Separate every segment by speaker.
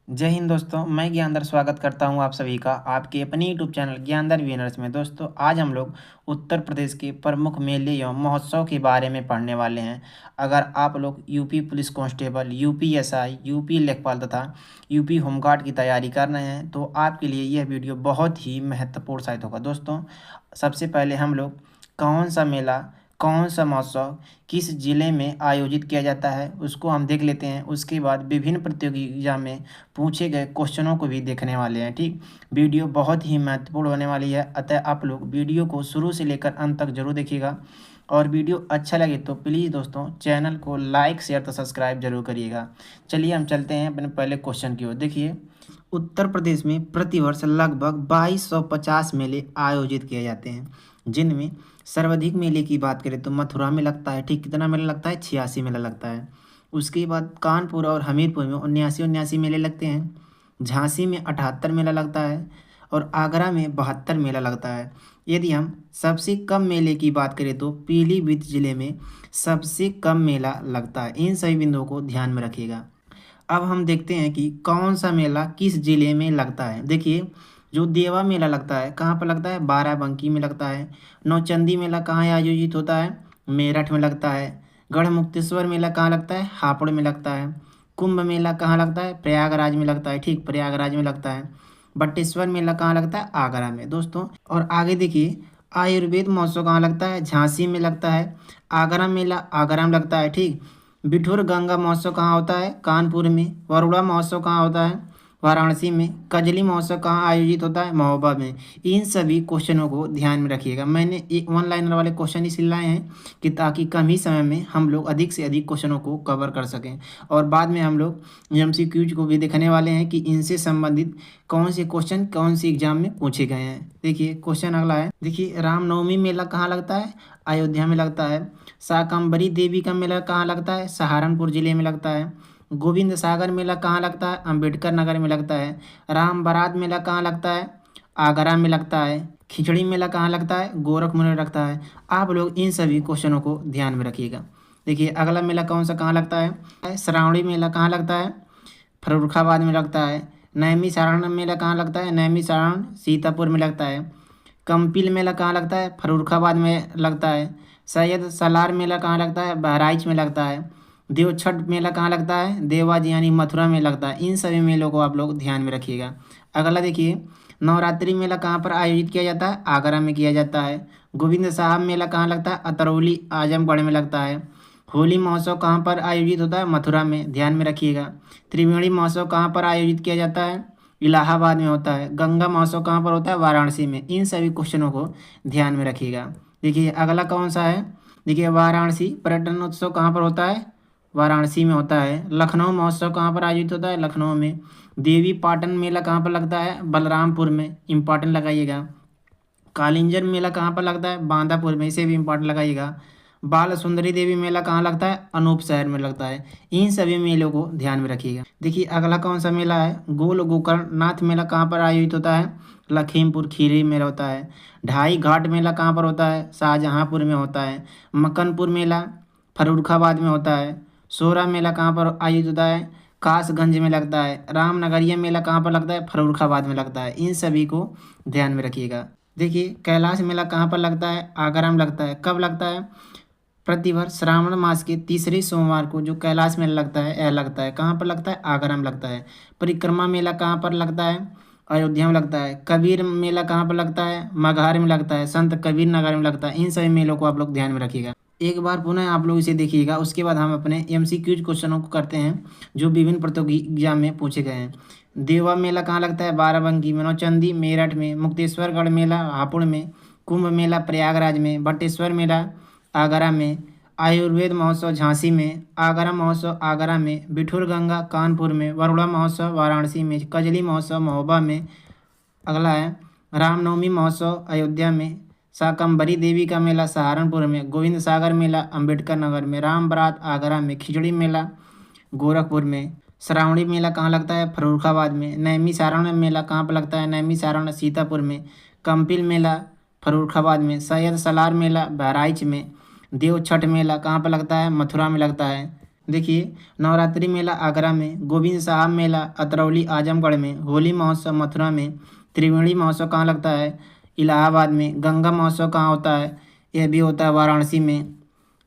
Speaker 1: जय हिंद दोस्तों, मैं ज्ञानदर स्वागत करता हूं आप सभी का आपके अपने यूट्यूब चैनल ज्ञानदर विनर्स में। दोस्तों, आज हम लोग उत्तर प्रदेश के प्रमुख मेले एवं महोत्सव के बारे में पढ़ने वाले हैं। अगर आप लोग UP police constable, UP SI, UP लेखपाल तथा यूपी होमगार्ड की तैयारी कर रहे हैं तो आपके लिए यह वीडियो बहुत ही महत्वपूर्ण साबित होगा। दोस्तों, सबसे पहले हम लोग कौन सा मेला, कौन सा महोत्सव किस जिले में आयोजित किया जाता है उसको हम देख लेते हैं। उसके बाद विभिन्न प्रतियोगिता में पूछे गए क्वेश्चनों को भी देखने वाले हैं। ठीक, वीडियो बहुत ही महत्वपूर्ण होने वाली है, अतः आप लोग वीडियो को शुरू से लेकर अंत तक जरूर देखिएगा। और वीडियो अच्छा लगे तो प्लीज़ दोस्तों चैनल को लाइक शेयर तो सब्सक्राइब जरूर करिएगा। चलिए हम चलते हैं अपने पहले क्वेश्चन की ओर। देखिए, उत्तर प्रदेश में प्रतिवर्ष लगभग 2250 मेले आयोजित किए जाते हैं, जिनमें सर्वाधिक मेले की बात करें तो मथुरा में लगता है। ठीक, कितना मेला लगता है? 86 मेला लगता है। उसके बाद कानपुर और हमीरपुर में 79 मेले लगते हैं। झांसी में 78 मेला लगता है और आगरा में 72 मेला लगता है। यदि हम सबसे कम मेले की बात करें तो पीलीभीत जिले में सबसे कम मेला लगता है। इन सभी बिंदुओं को ध्यान में रखिएगा। अब हम देखते हैं कि कौन सा मेला किस जिले में लगता है। देखिए, जो देवा मेला लगता है कहाँ पर लगता है? बाराबंकी में लगता है। नौचंदी मेला कहाँ आयोजित होता है? मेरठ में लगता है। गढ़मुक्तेश्वर मेला कहाँ लगता है? हापुड़ में लगता है। कुंभ मेला कहाँ लगता है? प्रयागराज में लगता है। ठीक, प्रयागराज में लगता है। बटेश्वर मेला कहाँ लगता है? आगरा में। दोस्तों, और आगे देखिए, आयुर्वेद महोत्सव कहाँ लगता है? झांसी में लगता है। आगरा मेला आगरा में लगता है। ठीक, बिठूर गंगा महोत्सव कहाँ होता है? कानपुर में। वरुणा महोत्सव कहाँ होता है? वाराणसी में। कजली महोत्सव कहाँ आयोजित होता है? महोबा में। इन सभी क्वेश्चनों को ध्यान में रखिएगा। मैंने एक वन लाइनर वाले क्वेश्चन इसलिए लाए हैं कि ताकि कम ही समय में हम लोग अधिक से अधिक क्वेश्चनों को कवर कर सकें, और बाद में हम लोग एमसीक्यूज को भी देखने वाले हैं कि इनसे संबंधित कौन से क्वेश्चन कौन सी एग्जाम में पूछे गए हैं। देखिए, क्वेश्चन अगला है। देखिए, रामनवमी मेला कहाँ लगता है? अयोध्या में लगता है। शाकंभरी देवी का मेला कहाँ लगता है? सहारनपुर जिले में लगता है। गोविंद सागर मेला कहाँ लगता है? अंबेडकर नगर में लगता है। राम बारात मेला कहाँ लगता है? आगरा में लगता है। खिचड़ी मेला कहाँ लगता है? गोरखपुर में लगता है। आप लोग इन सभी क्वेश्चनों को ध्यान में रखिएगा। देखिए, अगला मेला कौन सा कहाँ लगता है? श्रावणी मेला कहाँ लगता है? फर्रुखाबाद में लगता है। नैमी सारण मेला कहाँ लगता है? नैमी सारण सीतापुर में लगता है। कंपिल मेला कहाँ लगता है? फर्रुखाबाद में लगता है। सैयद सलार मेला कहाँ लगता है? बहराइच में लगता है। देवछठ मेला कहाँ लगता है? देवाजी यानी मथुरा में लगता है। इन सभी मेलों को आप लोग ध्यान में रखिएगा। अगला देखिए, नवरात्रि मेला कहाँ पर आयोजित किया जाता है? आगरा में किया जाता है। गोविंद साहब मेला कहाँ लगता है? अतरौली आजमगढ़ में लगता है। होली महोत्सव कहाँ पर आयोजित होता है? मथुरा में, ध्यान में रखिएगा। त्रिवेणी महोत्सव कहाँ पर आयोजित किया जाता है? इलाहाबाद में होता है। गंगा महोत्सव कहाँ पर होता है? वाराणसी में। इन सभी क्वेश्चनों को ध्यान में रखिएगा। देखिए, अगला कौन सा है? देखिए, वाराणसी पर्यटन उत्सव कहाँ पर होता है? वाराणसी में होता है। लखनऊ महोत्सव कहाँ पर आयोजित होता है? लखनऊ में। देवी पाटन मेला कहाँ पर लगता है? बलरामपुर में, इंपॉर्टेंट लगाइएगा। कालिंजर मेला कहाँ पर लगता है? बांदापुर में, इसे भी इम्पोर्टेंट लगाइएगा। बाल सुंदरी देवी मेला कहाँ लगता है? अनूप शहर में लगता है। इन सभी मेलों को ध्यान में रखिएगा। देखिए, अगला कौन सा मेला है? गोल गोकर्णनाथ मेला कहाँ पर आयोजित होता है? लखीमपुर खीरी में होता है। ढाई घाट मेला कहाँ पर होता है? शाहजहाँपुर में होता है। मक्कनपुर मेला फर्रुखाबाद में होता है। सोरा मेला कहाँ पर आयोजित होता है? कासगंज में लगता है। रामनगरिया मेला कहाँ पर लगता है? फर्रुखाबाद में लगता है। इन सभी को ध्यान में रखिएगा। देखिए, कैलाश मेला कहाँ पर लगता है? आगरा में लगता है। कब लगता है? प्रतिवर्ष श्रावण मास के तीसरे सोमवार को जो कैलाश मेला लगता है, यह लगता है। कहाँ पर लगता है? आगरा में लगता है। परिक्रमा मेला कहाँ पर लगता है? अयोध्या में लगता है। कबीर मेला कहाँ पर लगता है? मगहर में लगता है। संत कबीर नगर में लगता है। इन सभी मेलों को आप लोग ध्यान में रखिएगा। एक बार पुनः आप लोग इसे देखिएगा, उसके बाद हम अपने एमसीक्यूज क्वेश्चनों को करते हैं जो विभिन्न प्रतियोगी एग्जाम में पूछे गए हैं। देवा मेला कहाँ लगता है? बाराबंकी में। नौचंदी मेरठ में। मुक्तेश्वरगढ़ मेला हापुड़ में। कुंभ मेला प्रयागराज में। बटेश्वर मेला आगरा में। आयुर्वेद महोत्सव झांसी में। आगरा महोत्सव आगरा में। बिठूर गंगा कानपुर में। वरुणा महोत्सव वाराणसी में। कजली महोत्सव महोबा में। अगला है रामनवमी महोत्सव अयोध्या में। शाकंभरी देवी का मेला सहारनपुर में। गोविंद सागर मेला अंबेडकर नगर में। राम बारात आगरा में। खिचड़ी मेला गोरखपुर में। श्रावणी मेला कहाँ लगता है? फर्रुखाबाद में। नैमी सारण मेला कहाँ पर लगता है? नैमी सारण सीतापुर में। कंपिल मेला फर्रुखाबाद में। सैयद सलार मेला बहराइच में। देव छठ मेला कहाँ पर लगता है? मथुरा में लगता है। देखिए, नवरात्रि मेला आगरा में, गोविंद साहब मेला अतरौली आजमगढ़ में, होली महोत्सव मथुरा में, त्रिवेणी महोत्सव कहाँ लगता है, इलाहाबाद में, गंगा महोत्सव कहाँ होता है, यह भी होता है वाराणसी में।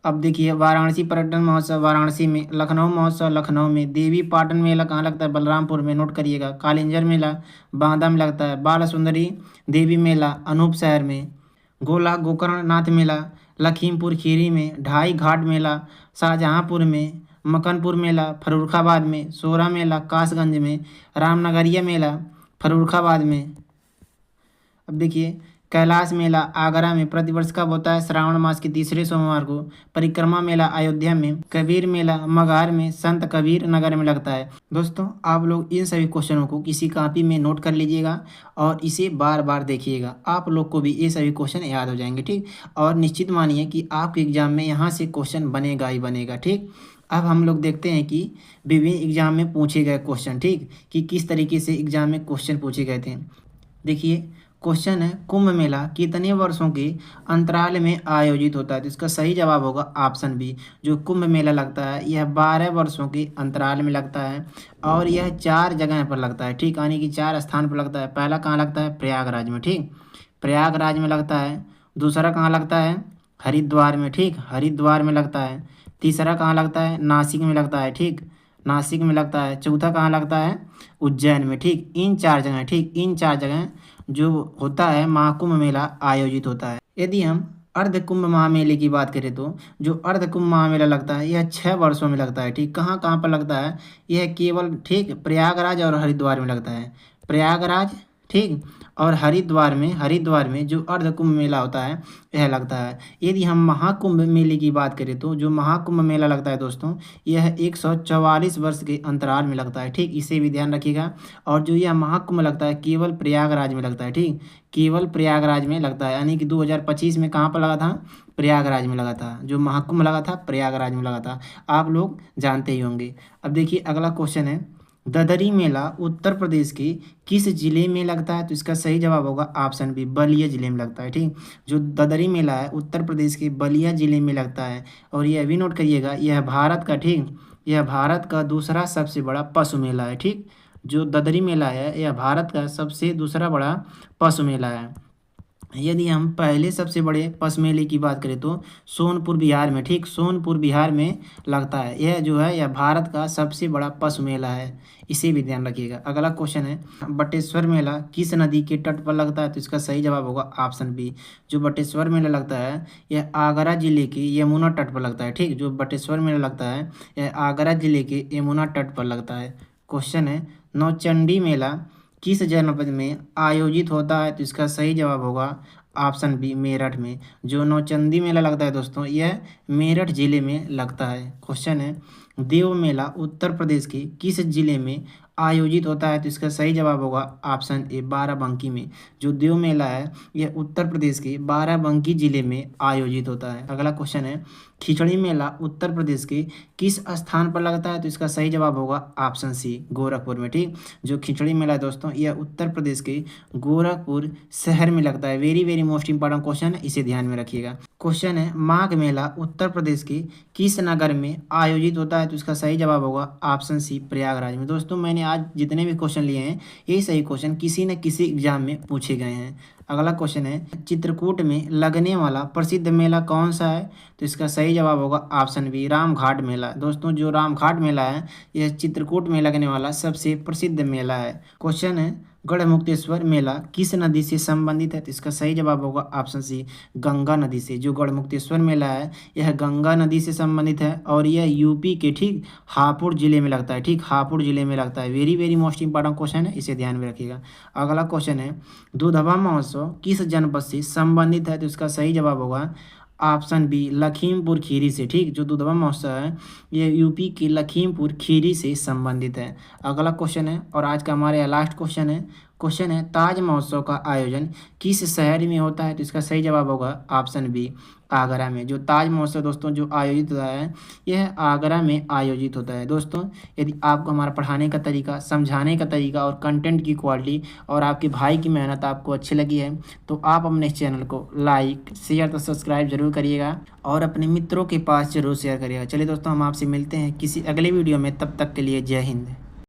Speaker 1: अब देखिए, वाराणसी पर्यटन महोत्सव वाराणसी में, लखनऊ महोत्सव लखनऊ में, देवी पाटन मेला कहाँ लगता है, बलरामपुर में, नोट करिएगा। कालिंजर मेला बांदा में लगता है। बाल सुंदरी देवी मेला अनूप शहर में। गोला गोकर्ण नाथ मेला लखीमपुर खीरी में। ढाई घाट मेला शाहजहाँपुर में। मकनपुर मेला फर्रुखाबाद में। सोरा मेला कासगंज में। रामनगरिया मेला फर्रुखाबाद में। अब देखिए, कैलाश मेला आगरा में प्रतिवर्ष कब होता है, श्रावण मास के तीसरे सोमवार को। परिक्रमा मेला अयोध्या में। कबीर मेला मगहर में, संत कबीर नगर में लगता है। दोस्तों, आप लोग इन सभी क्वेश्चनों को किसी कॉपी में नोट कर लीजिएगा और इसे बार बार देखिएगा, आप लोग को भी ये सभी क्वेश्चन याद हो जाएंगे, ठीक। और निश्चित मानिए कि आपके एग्जाम में यहाँ से क्वेश्चन बनेगा ही बनेगा, ठीक। अब हम लोग देखते हैं कि विभिन्न एग्जाम में पूछे गए क्वेश्चन, ठीक, कि किस तरीके से एग्जाम में क्वेश्चन पूछे गए थे। देखिए, क्वेश्चन है, कुंभ मेला कितने वर्षों के अंतराल में आयोजित होता है, तो इसका सही जवाब होगा ऑप्शन बी। जो कुंभ मेला लगता है यह 12 वर्षों के अंतराल में लगता है और यह 4 जगह पर लगता है, ठीक, यानी कि 4 स्थान पर लगता है। पहला कहाँ लगता है, प्रयागराज में, ठीक, प्रयागराज में लगता है। दूसरा कहाँ लगता है, हरिद्वार में, ठीक, हरिद्वार में लगता है। तीसरा कहाँ लगता है, नासिक में लगता है, ठीक, नासिक में लगता है। चौथा कहाँ लगता है, उज्जैन में, ठीक। इन 4 जगह, ठीक, इन 4 जगह जो होता है महाकुंभ मेला आयोजित होता है। यदि हम अर्ध कुंभ महामेले की बात करें तो जो अर्ध कुंभ महामेला लगता है यह 6 वर्षों में लगता है, ठीक। कहाँ कहाँ पर लगता है, यह केवल, ठीक, प्रयागराज और हरिद्वार में लगता है। प्रयागराज, ठीक, और हरिद्वार में जो अर्ध कुंभ मेला होता है यह लगता है। यदि हम महाकुंभ मेले की बात करें तो जो महाकुंभ मेला लगता है दोस्तों यह 144 वर्ष के अंतराल में लगता है, ठीक, इसे भी ध्यान रखिएगा। और जो यह महाकुंभ लगता है केवल प्रयागराज में लगता है, ठीक, केवल प्रयागराज में लगता है, यानी कि 2025 में कहाँ पर लगा था, प्रयागराज में लगा था। जो महाकुंभ लगा था प्रयागराज में लगा था, आप लोग जानते ही होंगे। अब देखिए, अगला क्वेश्चन है, ददरी मेला उत्तर प्रदेश के किस जिले में लगता है, तो इसका सही जवाब होगा ऑप्शन बी, बलिया जिले में लगता है, ठीक। जो ददरी मेला है उत्तर प्रदेश के बलिया जिले में लगता है। और यह भी नोट करिएगा, यह भारत का, ठीक, यह भारत का दूसरा सबसे बड़ा पशु मेला है, ठीक। जो ददरी मेला है यह भारत का सबसे दूसरा बड़ा पशु मेला है। यदि हम पहले सबसे बड़े पशु मेले की बात करें तो सोनपुर बिहार में, ठीक, सोनपुर बिहार में लगता है। यह जो है यह भारत का सबसे बड़ा पशु मेला है, इसे भी ध्यान रखिएगा। अगला क्वेश्चन है, बटेश्वर मेला किस नदी के तट पर लगता है, तो इसका सही जवाब होगा ऑप्शन बी। जो बटेश्वर मेला लगता है यह आगरा जिले के यमुना तट पर लगता है, ठीक। जो बटेश्वर मेला लगता है यह आगरा जिले के यमुना तट पर लगता है। क्वेश्चन है, नौचंडी मेला किस जनपद में आयोजित होता है, तो इसका सही जवाब होगा ऑप्शन बी, मेरठ में। जो नौचंदी मेला लगता है दोस्तों यह मेरठ जिले में लगता है। क्वेश्चन है, देव मेला उत्तर प्रदेश के किस जिले में आयोजित होता है, तो इसका सही जवाब होगा ऑप्शन ए, बाराबंकी में। जो देव मेला है यह उत्तर प्रदेश के बाराबंकी जिले में आयोजित होता है। अगला क्वेश्चन है, खिचड़ी मेला उत्तर प्रदेश के किस स्थान पर लगता है, तो इसका सही जवाब होगा ऑप्शन सी, गोरखपुर में, ठीक। जो खिचड़ी मेला है दोस्तों यह उत्तर प्रदेश के गोरखपुर शहर में लगता है। Very very most important question है, इसे ध्यान में रखिएगा। क्वेश्चन है, माघ मेला उत्तर प्रदेश के किस नगर में आयोजित होता है, तो इसका सही जवाब होगा ऑप्शन सी, प्रयागराज में। दोस्तों, मैंने आज जितने भी क्वेश्चन लिए हैं ये सही क्वेश्चन किसी न किसी एग्जाम में पूछे गए हैं। अगला क्वेश्चन है, चित्रकूट में लगने वाला प्रसिद्ध मेला कौन सा है, तो इसका सही जवाब होगा ऑप्शन बी, रामघाट मेला। दोस्तों, जो रामघाट मेला है यह चित्रकूट में लगने वाला सबसे प्रसिद्ध मेला है। क्वेश्चन है, गढ़मुक्तेश्वर मेला किस नदी से संबंधित है, तो इसका सही जवाब होगा ऑप्शन सी, गंगा नदी से। जो गढ़मुक्तेश्वर मेला है यह गंगा नदी से संबंधित है और यह यूपी के, ठीक, हापुड़ जिले में लगता है, ठीक, हापुड़ जिले में लगता है। Very very most important question है, इसे ध्यान में रखिएगा। अगला क्वेश्चन है, दूधवा महोत्सव किस जनपद से संबंधित है, तो इसका सही जवाब होगा ऑप्शन बी, लखीमपुर खीरी से, ठीक। जो दूधवा महोत्सव है ये यूपी के लखीमपुर खीरी से संबंधित है। अगला क्वेश्चन है और आज का हमारे लास्ट क्वेश्चन है, क्वेश्चन है, ताज महोत्सव का आयोजन किस शहर में होता है? तो इसका सही जवाब होगा ऑप्शन बी, आगरा में। जो ताज महोत्सव दोस्तों जो आयोजित होता है, यह आगरा में आयोजित होता है। दोस्तों, यदि आपको हमारा पढ़ाने का तरीका, समझाने का तरीका और कंटेंट की क्वालिटी और आपके भाई की मेहनत आपको अच्छी लगी है, तो आप अपने इस चैनल को लाइक, शेयर तो सब्सक्राइब जरूर करिएगा और अपने मित्रों के पास जरूर शेयर करिएगा। चलिए दोस्तों, हम आपसे मिलते हैं किसी अगले वीडियो में, तब तक के लिए जय हिंद।